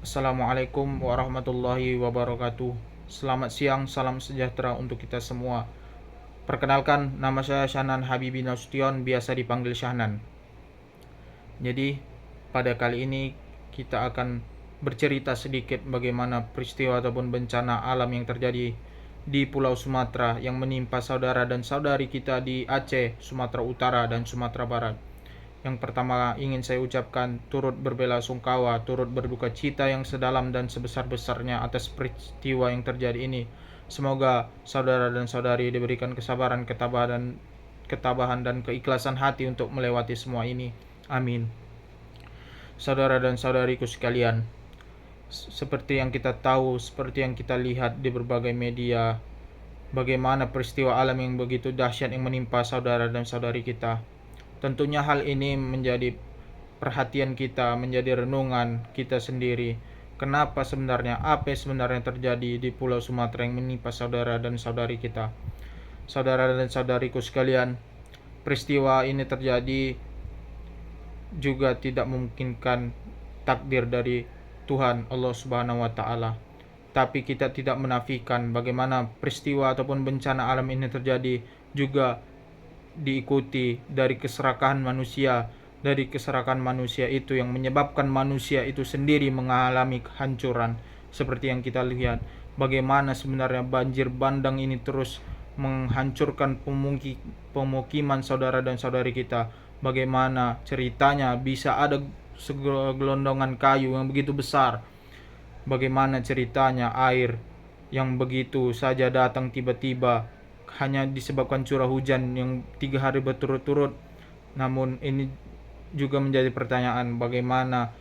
Assalamualaikum warahmatullahi wabarakatuh. Selamat siang, salam sejahtera untuk kita semua. Perkenalkan, nama saya Syahnan Habibi Nasution, biasa dipanggil Syahnan. Jadi, pada kali ini kita akan bercerita sedikit bagaimana peristiwa ataupun bencana alam yang terjadi di Pulau Sumatera yang menimpa saudara dan saudari kita di Aceh, Sumatera Utara, dan Sumatera Barat. Yang pertama ingin saya ucapkan turut berbelasungkawa, turut berduka cita yang sedalam dan sebesar-besarnya atas peristiwa yang terjadi ini. Semoga saudara dan saudari diberikan kesabaran, ketabahan dan keikhlasan hati untuk melewati semua ini. Amin. Saudara dan saudariku sekalian, seperti yang kita tahu, seperti yang kita lihat di berbagai media, bagaimana peristiwa alam yang begitu dahsyat yang menimpa saudara dan saudari kita. Tentunya hal ini menjadi perhatian kita, menjadi renungan kita sendiri. Kenapa sebenarnya, apa yang sebenarnya terjadi di Pulau Sumatera yang menimpa saudara dan saudari kita? Saudara dan saudariku sekalian, peristiwa ini terjadi juga tidak memungkinkan takdir dari Tuhan Allah Subhanahu wa taala. Tapi kita tidak menafikan bagaimana peristiwa ataupun bencana alam ini terjadi juga diikuti dari keserakahan manusia itu yang menyebabkan manusia itu sendiri mengalami kehancuran. Seperti yang kita lihat bagaimana sebenarnya banjir bandang ini terus menghancurkan pemukiman saudara dan saudari kita. Bagaimana ceritanya bisa ada segelondongan kayu yang begitu besar, bagaimana ceritanya air yang begitu saja datang tiba-tiba hanya disebabkan curah hujan yang 3 hari berturut-turut. Namun ini juga menjadi pertanyaan, bagaimana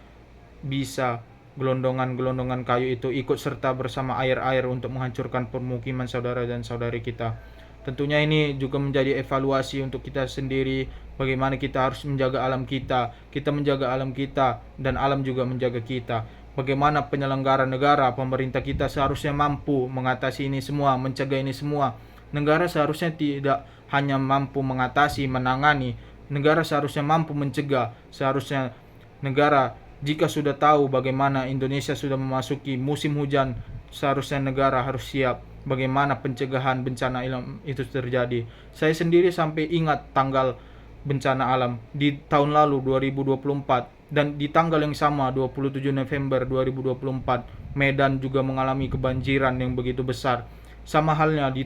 bisa gelondongan-gelondongan kayu itu ikut serta bersama air-air untuk menghancurkan permukiman saudara dan saudari kita. Tentunya ini juga menjadi evaluasi untuk kita sendiri, bagaimana kita harus menjaga alam kita menjaga alam kita, dan alam juga menjaga kita. Bagaimana penyelenggara negara, pemerintah kita seharusnya mampu mengatasi ini semua, mencegah ini semua. Negara seharusnya tidak hanya mampu mengatasi, menangani, negara seharusnya mampu mencegah. Seharusnya negara, jika sudah tahu bagaimana Indonesia sudah memasuki musim hujan, seharusnya negara harus siap bagaimana pencegahan bencana alam itu terjadi. Saya sendiri sampai ingat tanggal bencana alam di tahun lalu 2024, dan di tanggal yang sama 27 November 2024 Medan juga mengalami kebanjiran yang begitu besar. Sama halnya di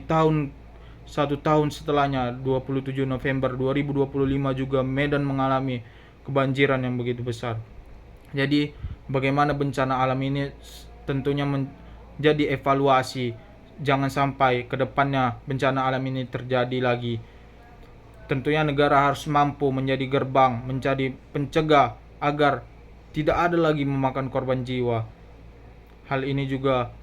satu tahun setelahnya 27 November 2025 juga Medan mengalami kebanjiran yang begitu besar. Jadi bagaimana bencana alam ini tentunya menjadi evaluasi, jangan sampai kedepannya bencana alam ini terjadi lagi. Tentunya negara harus mampu menjadi gerbang, menjadi pencegah agar tidak ada lagi memakan korban jiwa. Hal ini juga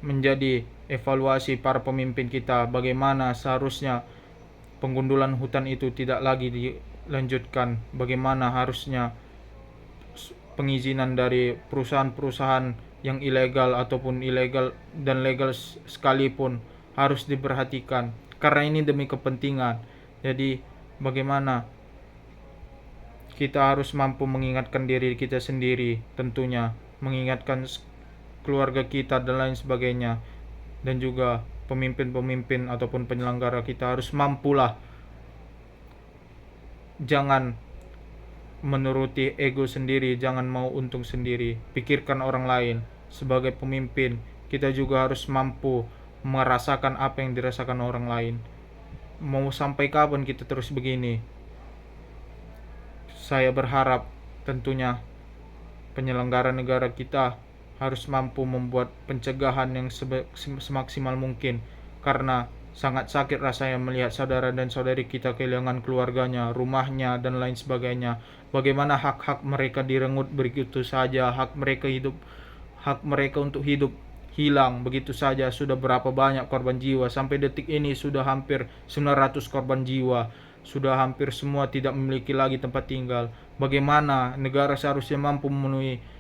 menjadi evaluasi para pemimpin kita, bagaimana seharusnya penggundulan hutan itu tidak lagi dilanjutkan, bagaimana harusnya pengizinan dari perusahaan-perusahaan yang ilegal ataupun ilegal dan legal sekalipun harus diperhatikan, karena ini demi kepentingan. Jadi bagaimana kita harus mampu mengingatkan diri kita sendiri, tentunya mengingatkan keluarga kita dan lain sebagainya. Dan juga pemimpin-pemimpin ataupun penyelenggara kita harus mampulah, jangan menuruti ego sendiri, jangan mau untung sendiri, pikirkan orang lain. Sebagai pemimpin, kita juga harus mampu merasakan apa yang dirasakan orang lain. Mau sampai kapan kita terus begini? Saya berharap tentunya penyelenggara negara kita harus mampu membuat pencegahan yang semaksimal mungkin, karena sangat sakit rasanya melihat saudara dan saudari kita kehilangan keluarganya, rumahnya, dan lain sebagainya. Bagaimana hak-hak mereka direnggut begitu saja, hak mereka untuk hidup hilang begitu saja. Sudah berapa banyak korban jiwa, sampai detik ini sudah hampir 900 korban jiwa, sudah hampir semua tidak memiliki lagi tempat tinggal. Bagaimana negara seharusnya mampu memenuhi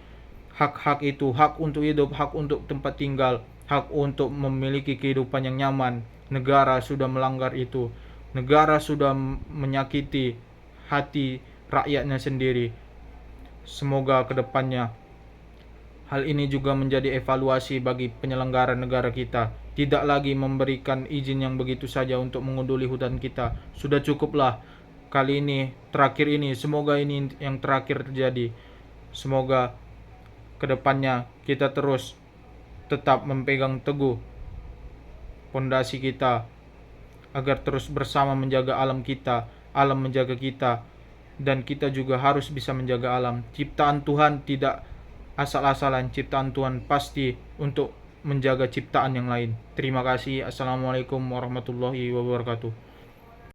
hak-hak itu, hak untuk hidup, hak untuk tempat tinggal, hak untuk memiliki kehidupan yang nyaman. Negara sudah melanggar itu. Negara sudah menyakiti hati rakyatnya sendiri. Semoga kedepannya Hal ini juga menjadi evaluasi bagi penyelenggara negara kita. Tidak lagi memberikan izin yang begitu saja untuk menguduli hutan kita. Sudah cukuplah kali ini, terakhir ini. Semoga ini yang terakhir terjadi. Semoga kedepannya kita terus tetap memegang teguh pondasi kita agar terus bersama menjaga alam kita, alam menjaga kita, dan kita juga harus bisa menjaga alam. Ciptaan Tuhan tidak asal-asalan, ciptaan Tuhan pasti untuk menjaga ciptaan yang lain. Terima kasih. Assalamualaikum warahmatullahi wabarakatuh.